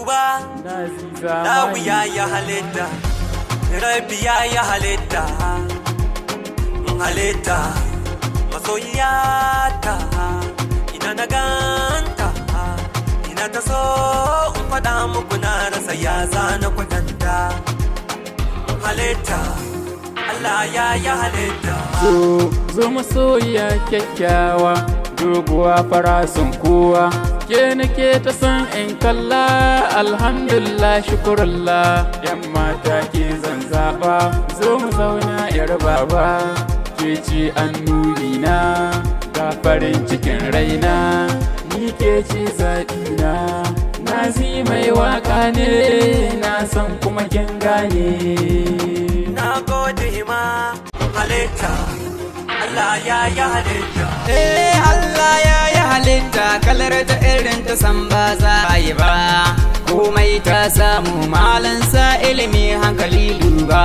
uba Lawu ya yi halitta Rabbi ya yi halitta halitta masoyiyata ina na ganta ina ta so in faɗa muku na rasa ya zana kwatanta halitta Allah ya yi halitta zo masoyiya kyakkyawa doguwa farasin kowa ke nake ta san in kalla alhamdulillah shukurullah yan mata ke zan zaɓa zo mu zauna yar baba ke ce annurina ga farin cikin raina ni ke ce zaɓina na mai waka ne na san kuma kin gane na gode ma halitta Allah ya yi halitta Allah ya yi halitta kalar ta irin ta san ba za a yi ba komai ta samu malansa ilimi hankali duba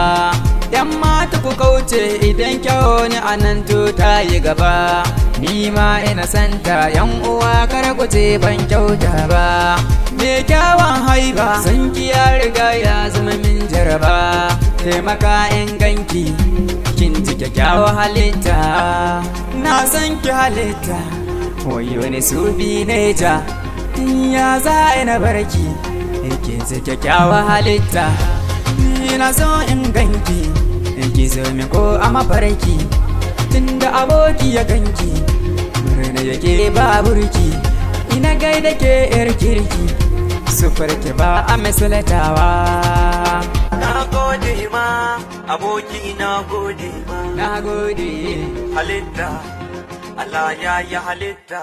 yan mata ku kauce idan kyau ne anan to ta yi gaba ni ma ina santa yan uwa kar ku ce ban kyauta ba me kyawun haiba san ki ya riga ya zama min jaraba taimaka in ganki kin ji kyakkyawar halitta na san ki halitta wai wani sufi ne ja ya za na barki kin ji kyakkyawar halitta ni na so in ganki ki zo min ko a mafarki tunda aboki ya ganki murna yake ba burki ina gaida ke yar kirki sufarki ba a misalatawa na gode ma aboki na gode ma na gode halitta Allah ya yi halitta